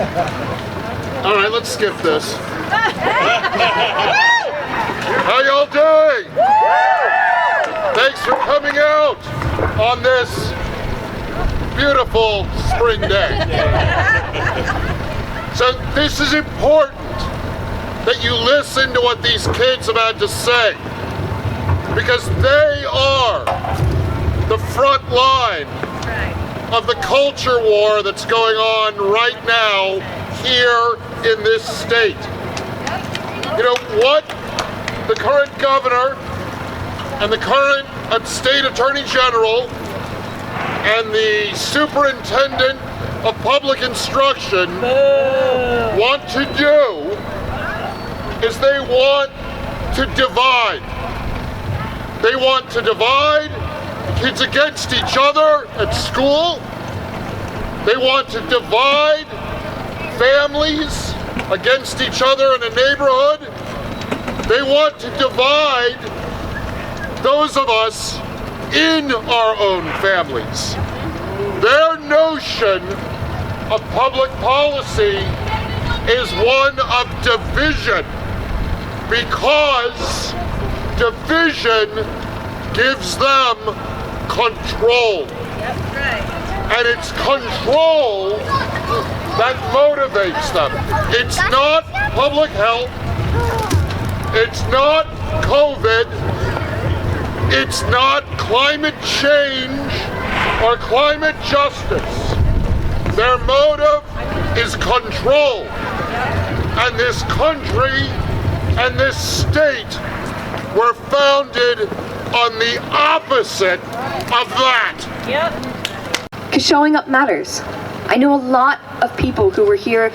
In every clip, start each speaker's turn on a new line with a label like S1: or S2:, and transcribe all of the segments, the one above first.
S1: All right, let's skip this. How y'all doing? Thanks for coming out on this beautiful spring day. So this is important that you listen to what these kids have had to say, because they are the front line of the culture war that's going on right now here in this state. You know, what the current governor and the current state attorney general and the superintendent of public instruction want to do is they want to divide. They want to divide kids against each other at school. They want to divide families against each other in a neighborhood. They want to divide those of us in our own families. Their notion of public policy is one of division, because division gives them control.
S2: That's right.
S1: And it's control that motivates them. It's not public health. It's not COVID. It's not climate change or climate justice. Their motive is control. And this country and this state were founded on the opposite of that.
S2: Yep.
S3: Because showing up matters. I know a lot of people who were here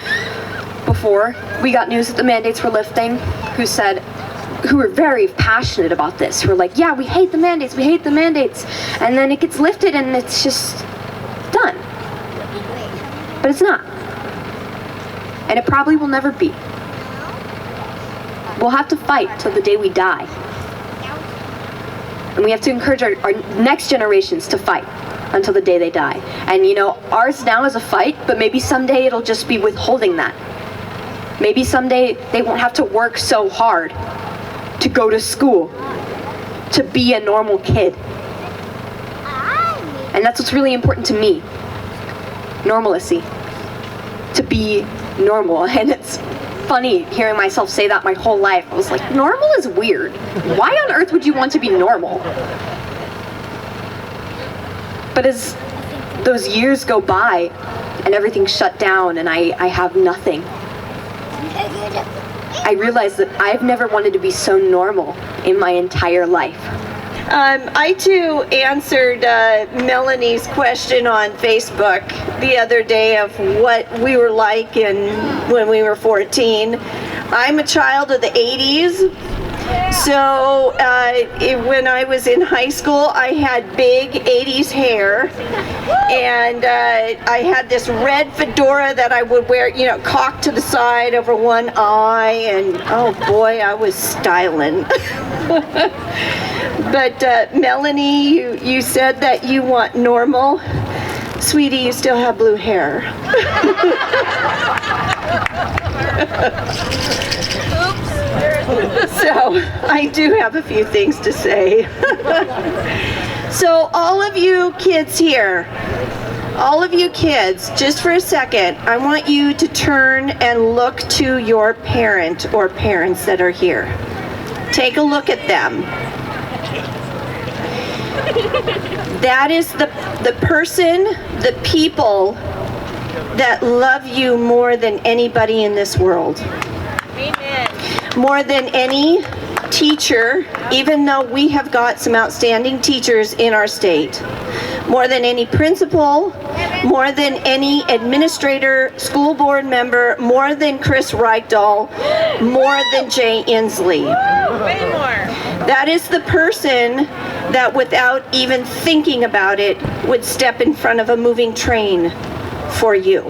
S3: before we got news that the mandates were lifting, who were very passionate about this, who were like, yeah, we hate the mandates, and then it gets lifted and it's just done. But it's not. And it probably will never be. We'll have to fight till the day we die. And we have to encourage our next generations to fight until the day they die. And you know, ours now is a fight, but maybe someday it'll just be withholding that. Maybe someday they won't have to work so hard to go to school, to be a normal kid. And that's what's really important to me. Normalcy. To be normal. And it's funny hearing myself say that my whole life. I was like, normal is weird. Why on earth would you want to be normal? But as those years go by and everything's shut down and I have nothing, I realized that I've never wanted to be so normal in my entire life.
S4: I too answered Melanie's question on Facebook the other day of what we were like when we were 14. I'm a child of the 80s. So when I was in high school, I had big 80s hair, and I had this red fedora that I would wear, you know, cocked to the side over one eye, and oh boy, I was styling. But Melanie, you said that you want normal. Sweetie, you still have blue hair. So I do have a few things to say. So all of you kids here, all of you kids, just for a second, I want you to turn and look to your parent or parents that are here. Take a look at them. That is the person, the people that love you more than anybody in this world.
S2: Amen.
S4: More than any teacher, even though we have got some outstanding teachers in our state. More than any principal, more than any administrator, school board member, more than Chris Reichdahl, more than Jay Inslee.
S2: Way more.
S4: That is the person that without even thinking about it would step in front of a moving train for you.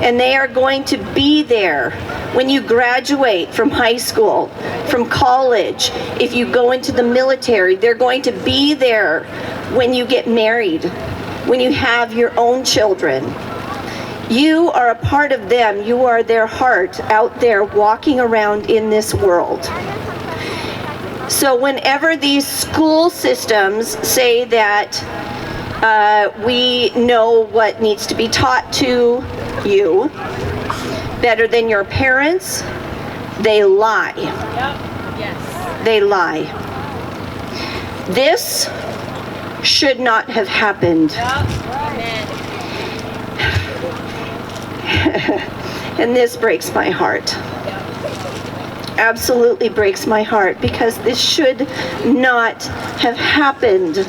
S4: And they are going to be there when you graduate from high school, from college, if you go into the military. They're going to be there when you get married, when you have your own children. You are a part of them. You are their heart out there walking around in this world. So whenever these school systems say that we know what needs to be taught to you better than your parents, they lie.
S2: Yes.
S4: They lie. This should not have happened.
S2: Amen.
S4: And this breaks my heart. Absolutely breaks my heart, because this should not have happened.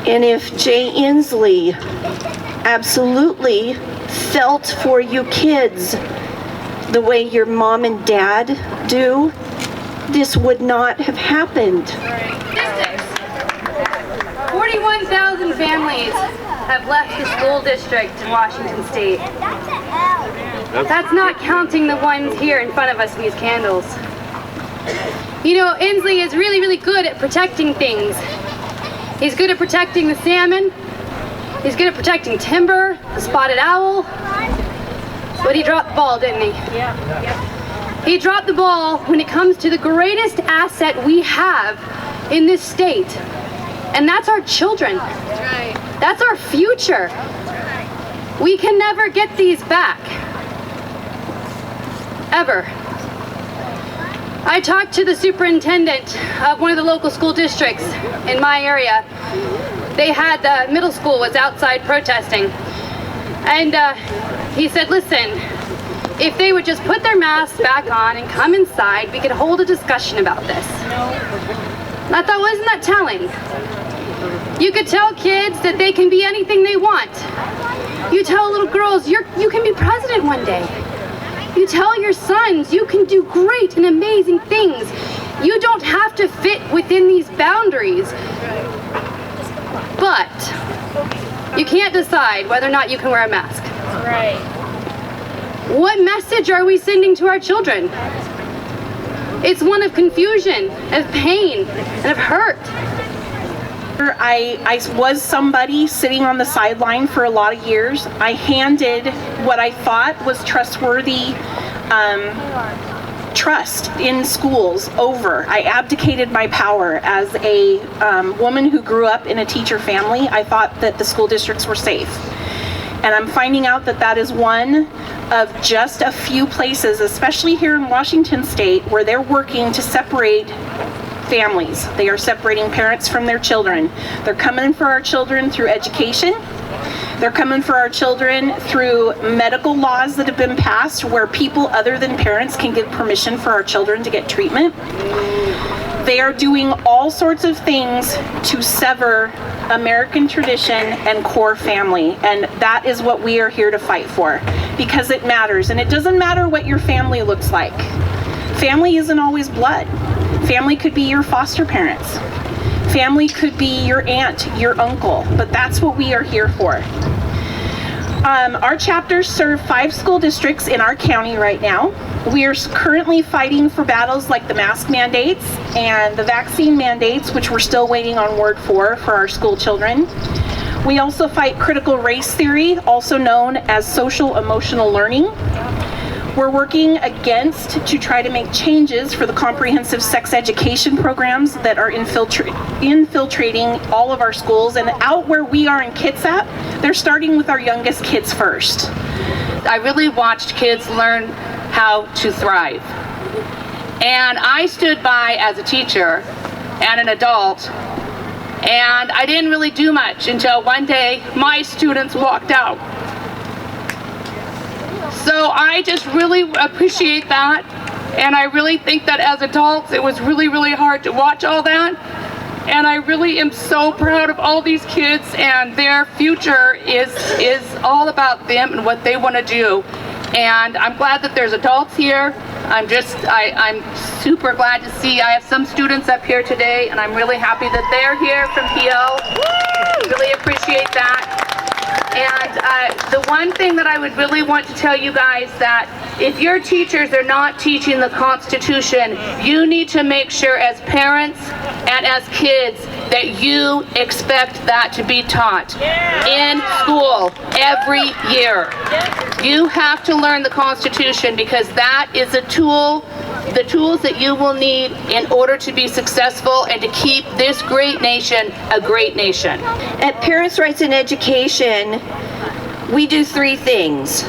S4: And if Jay Inslee absolutely felt for you kids the way your mom and dad do, this would not have happened.
S5: 41,000 families have left the school district in Washington State. That's not counting the ones here in front of us in these candles. You know, Inslee is really, really good at protecting things. He's good at protecting the salmon. He's good at protecting timber, the spotted owl. But he dropped the ball, didn't he?
S2: Yeah.
S5: He dropped the ball when it comes to the greatest asset we have in this state. And that's our children.
S2: That's right.
S5: That's our future. We can never get these back. Ever. I talked to the superintendent of one of the local school districts in my area. They had the middle school was outside protesting. And he said, listen, if they would just put their masks back on and come inside, we could hold a discussion about this. And I thought, wasn't that telling? You could tell kids that they can be anything they want. You tell little girls, you can be president one day. You tell your sons, you can do great and amazing things. You don't have to fit within these boundaries. But you can't decide whether or not you can wear a mask.
S2: Right.
S5: What message are we sending to our children? It's one of confusion, of pain, and of hurt.
S6: I was somebody sitting on the sideline for a lot of years. I handed what I thought was trustworthy trust in schools over. I abdicated my power as a woman who grew up in a teacher family. I thought that the school districts were safe. And I'm finding out that that is one of just a few places, especially here in Washington State, where they're working to separate families. They are separating parents from their children. They're coming for our children through education. They're coming for our children through medical laws that have been passed where people other than parents can give permission for our children to get treatment. They are doing all sorts of things to sever American tradition and core family, and that is what we are here to fight for, because it matters. And it doesn't matter what your family looks like. Family isn't always blood. Family could be your foster parents. Family could be your aunt, your uncle, but that's what we are here for. Our chapters serve 5 school districts in our county right now. We are currently fighting for battles like the mask mandates and the vaccine mandates, which we're still waiting on word for our school children. We also fight critical race theory, also known as social emotional learning. We're working to try to make changes for the comprehensive sex education programs that are infiltrating all of our schools, and out where we are in Kitsap, they're starting with our youngest kids first.
S7: I really watched kids learn how to thrive. And I stood by as a teacher and an adult, and I didn't really do much until one day my students walked out. So I just really appreciate that, and I really think that as adults it was really, really hard to watch all that, and I really am so proud of all these kids, and their future is all about them and what they want to do. And I'm glad that there's adults here. I'm super glad to see I have some students up here today, and I'm really happy that they're here from PO. Really appreciate that. And the one thing that I would really want to tell you guys that if your teachers are not teaching the Constitution, you need to make sure as parents and as kids that you expect that to be taught in school every year. You have to learn the Constitution because that is a tool, the tools that you will need in order to be successful and to keep this great nation a great nation.
S4: At Parents' Rights in Education, we do three things.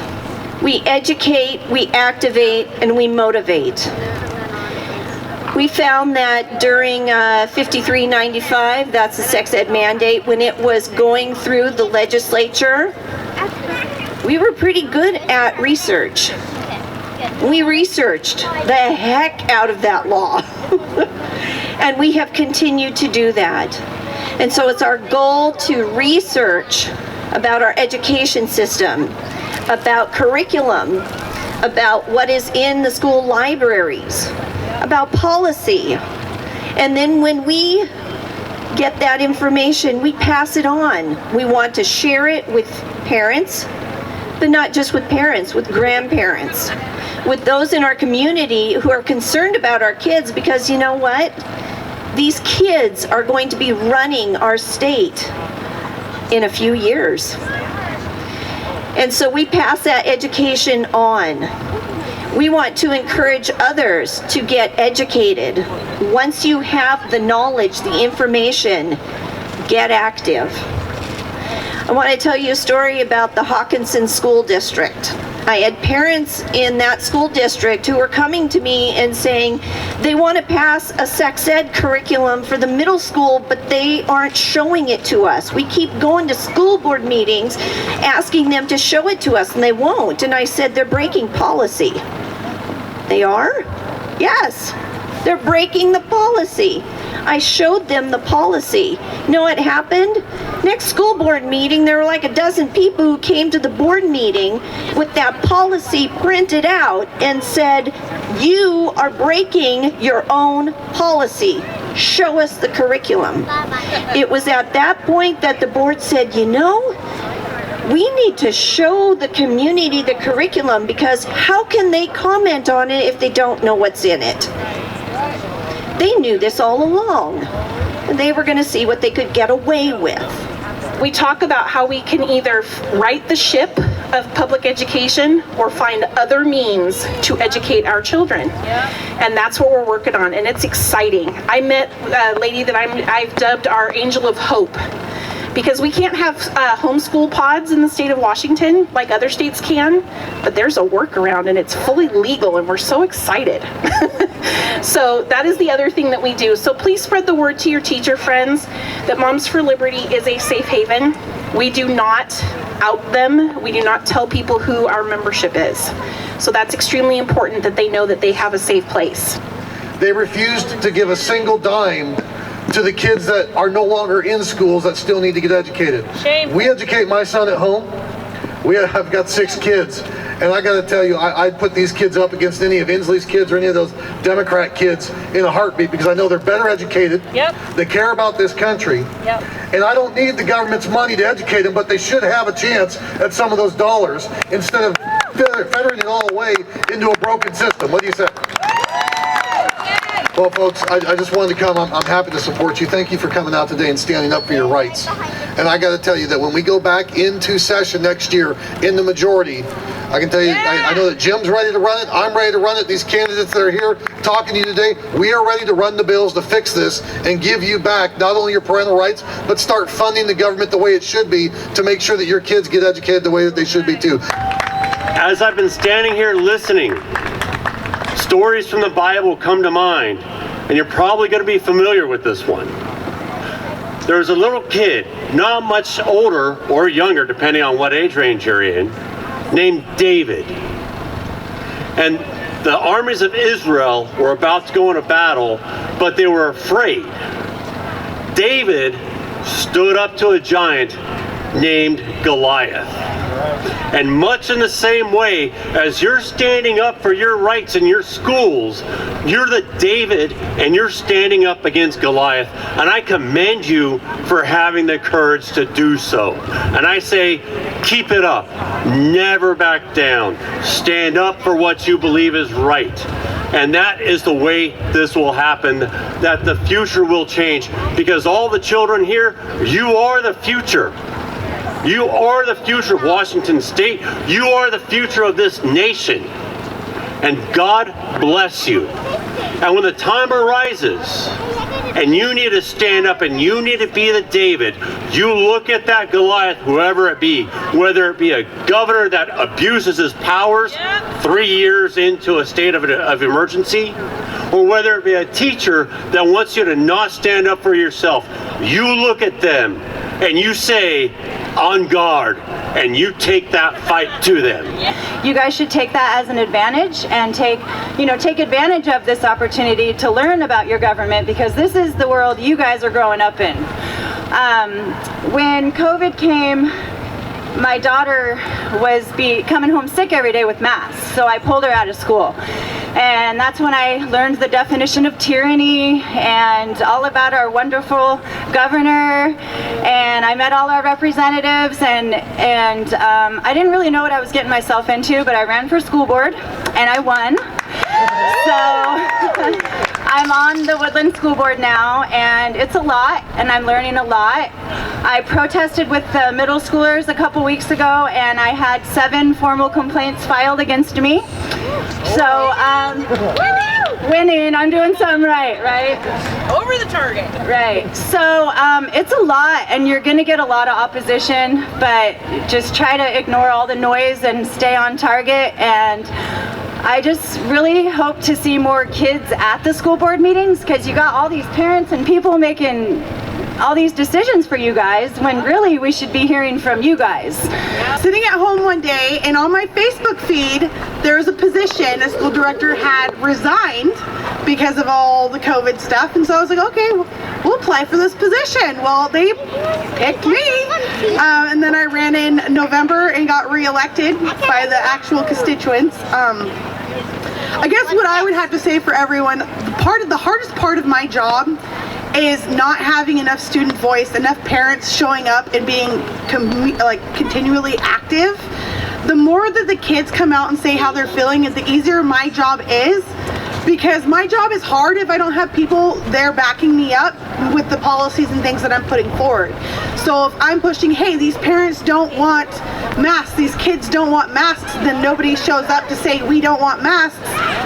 S4: We educate, we activate, and we motivate. We found that during 5395, that's the sex ed mandate, when it was going through the legislature, we were pretty good at research. We researched the heck out of that law. And we have continued to do that. And so it's our goal to research about our education system, about curriculum, about what is in the school libraries, about policy. And then when we get that information, we pass it on. We want to share it with parents, but not just with parents, with grandparents, with those in our community who are concerned about our kids, because you know what? These kids are going to be running our state in a few years. And so we pass that education on. We want to encourage others to get educated. Once you have the knowledge, the information, get active. I want to tell you a story about the Hawkinson School District. I had parents in that school district who were coming to me and saying they want to pass a sex ed curriculum for the middle school, but they aren't showing it to us. We keep going to school board meetings asking them to show it to us, and they won't. And I said, they're breaking policy. They are? Yes, they're breaking the policy. I showed them the policy. You know what happened? Next school board meeting, there were like a dozen people who came to the board meeting with that policy printed out and said, you are breaking your own policy. Show us the curriculum. It was at that point that the board said, you know, we need to show the community the curriculum, because how can they comment on it if they don't know what's in it? They knew this all along, and they were going to see what they could get away with.
S6: We talk about how we can either right the ship of public education or find other means to educate our children. And that's what we're working on, and it's exciting. I met a lady that I've dubbed our Angel of Hope, because we can't have homeschool pods in the state of Washington like other states can, but there's a workaround and it's fully legal, and we're so excited. So that is the other thing that we do. So please spread the word to your teacher friends that Moms for Liberty is a safe haven. We do not out them. We do not tell people who our membership is. So that's extremely important that they know that they have a safe place.
S8: They refused to give a single dime to the kids that are no longer in schools that still need to get educated.
S2: Shame.
S8: We educate my son at home. I've got 6 kids, and I got to tell you, I'd put these kids up against any of Inslee's kids or any of those Democrat kids in a heartbeat, because I know they're better educated.
S2: Yep.
S8: They care about this country.
S2: Yep.
S8: And I don't need the government's money to educate them, but they should have a chance at some of those dollars instead of fettering it all away into a broken system. What do you say? Well, folks, I just wanted to come. I'm happy to support you. Thank you for coming out today and standing up for your rights. And I got to tell you that when we go back into session next year in the majority, I can tell you, I know that Jim's ready to run it. I'm ready to run it. These candidates that are here talking to you today, we are ready to run the bills to fix this and give you back not only your parental rights, but start funding the government the way it should be to make sure that your kids get educated the way that they should be too.
S9: As I've been standing here listening, stories from the Bible come to mind, and you're probably going to be familiar with this one. There's a little kid, not much older or younger, depending on what age range you're in, named David. And the armies of Israel were about to go into battle, but they were afraid. David stood up to a giant named Goliath. And much in the same way as you're standing up for your rights in your schools, you're the David and you're standing up against Goliath. And I commend you for having the courage to do so. And I say, keep it up. Never back down. Stand up for what you believe is right. And that is the way this will happen, that the future will change. Because all the children here, you are the future. You are the future of Washington State. You are the future of this nation. And God bless you. And when the time arises, and you need to stand up and you need to be the David, you look at that Goliath, whoever it be, whether it be a governor that abuses his powers 3 years into a state of emergency, or whether it be a teacher that wants you to not stand up for yourself, you look at them and you say, on guard, and you take that fight to them.
S10: You guys should take that as an advantage and take advantage of this opportunity to learn about your government, because this is the world you guys are growing up in. When COVID came, my daughter was coming home sick every day with masks, so I pulled her out of school. And that's when I learned the definition of tyranny and all about our wonderful governor, and I met all our representatives, and I didn't really know what I was getting myself into, but I ran for school board and I won. So I'm on the Woodland School Board now, and it's a lot, and I'm learning a lot. I protested with the middle schoolers a couple weeks ago, and I had 7 formal complaints filed against me. So, winning, I'm doing something right?
S2: Over the target.
S10: Right. So, it's a lot, and you're going to get a lot of opposition, but just try to ignore all the noise and stay on target. And I just really hope to see more kids at the school board meetings, because you got all these parents and people making all these decisions for you guys, when really we should be hearing from you guys.
S11: Sitting at home one day, and on my Facebook feed, there was a position a school director had resigned because of all the COVID stuff, and so I was like, okay, we'll apply for this position. Well, they picked me, and then I ran in November and got re-elected by the actual constituents. I guess what I would have to say for everyone, the hardest part of my job is not having enough student voice, enough parents showing up and being continually active. The more that the kids come out and say how they're feeling, is the easier my job is, because my job is hard if I don't have people there backing me up with the policies and things that I'm putting forward. So if I'm pushing, hey, these parents don't want masks, these kids don't want masks, then nobody shows up to say we don't want masks,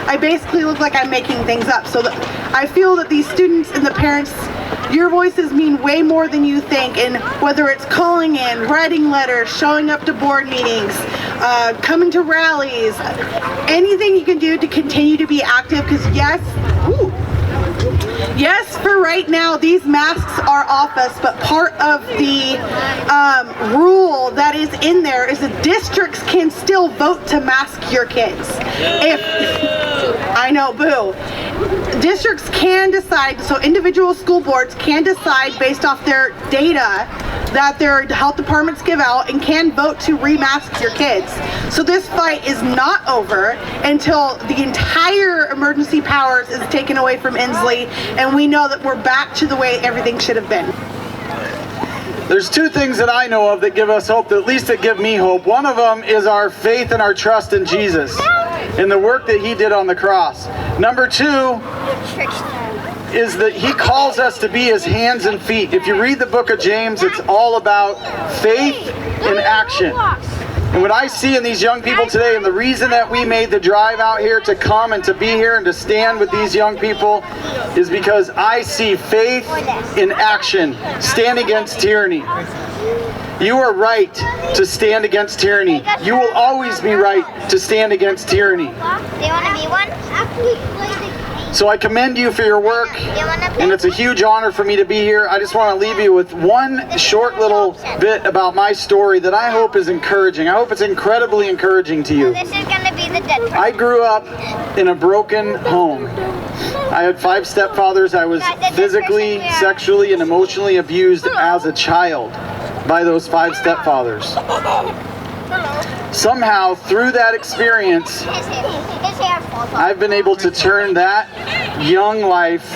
S11: I basically look like I'm making things up. So I feel that these students and the parents, your voices mean way more than you think, and whether it's calling in, writing letters, showing up to board meetings, coming to rallies, anything you can do to continue to be active, because yes, for right now, these masks are off us, but part of the rule that is in there is that districts can still vote to mask your kids. I know, boo. Districts can decide, so individual school boards can decide based off their data that their health departments give out, and can vote to remask your kids. So this fight is not over until the entire emergency powers is taken away from Inslee, and we know that we're back to the way everything should have been.
S12: There's 2 things that I know of that give us hope, at least that give me hope. One of them is our faith and our trust in Jesus and the work that he did on the cross. Number 2 is that he calls us to be his hands and feet. If you read the book of James, it's all about faith in action. And what I see in these young people today, and the reason that we made the drive out here to come and to be here and to stand with these young people, is because I see faith in action. Stand against tyranny. You are right to stand against tyranny. You will always be right to stand against tyranny.
S13: Do you want to be one?
S12: So I commend you for your work, and it's a huge honor for me to be here. I just want to leave you with one short little bit about my story that I hope is encouraging. I hope it's incredibly encouraging to you.
S13: This is going to be the dead part.
S12: I grew up in a broken home. I had 5 stepfathers. I was physically, sexually, and emotionally abused as a child by those 5 stepfathers. somehow through that experience, I've been able to turn that young life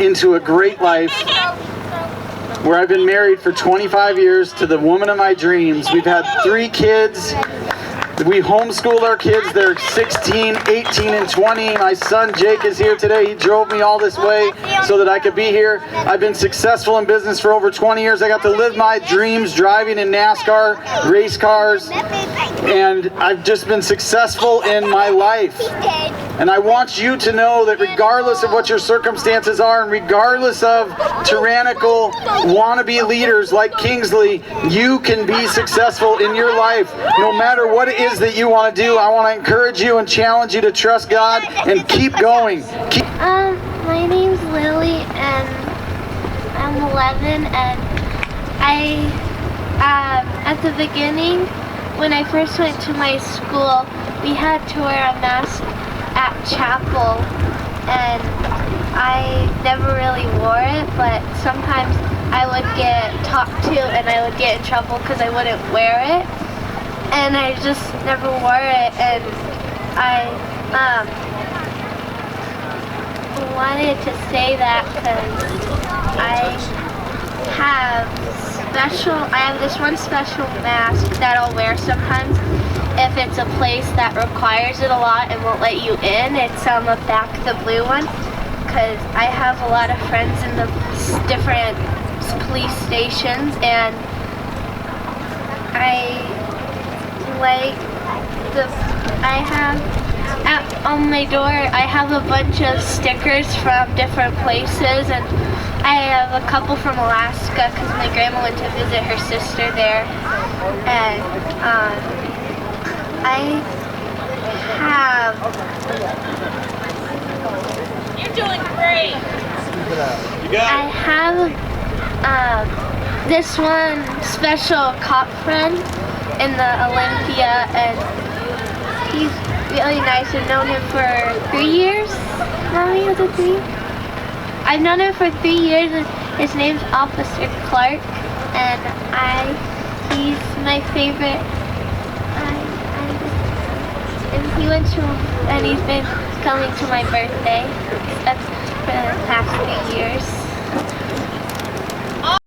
S12: into a great life, where I've been married for 25 years to the woman of my dreams. We've had 3 kids. We homeschooled our kids. They're 16, 18, and 20. My son Jake is here today. He drove me all this way so that I could be here. I've been successful in business for over 20 years. I got to live my dreams driving in NASCAR, race cars, and I've just been successful in my life. And I want you to know that regardless of what your circumstances are, and regardless of tyrannical wannabe leaders like Kingsley, you can be successful in your life, no matter what it is that you want to do. I want to encourage you and challenge you to trust God and keep going.
S14: My name's Lily, and I'm 11, and at the beginning, when I first went to my school, we had to wear a mask at chapel, and I never really wore it, but sometimes I would get talked to and I would get in trouble because I wouldn't wear it, and I just never wore it. And I wanted to say that because I have this one special mask that I'll wear sometimes if it's a place that requires it a lot and won't let you in. It's on the back, the blue one, because I have a lot of friends in the different police stations, and on my door I have a bunch of stickers from different places, and I have a couple from Alaska because my grandma went to visit her sister there, and I have...
S2: You're doing great.
S14: I have this one special cop friend in the Olympia, and he's really nice. I've known him for 3 years. Mommy, was it 3? I've known him for 3 years, and his name's Officer Clark, and he's my favorite. And he went to, and he's been coming to my birthday. That's for the past 3 years.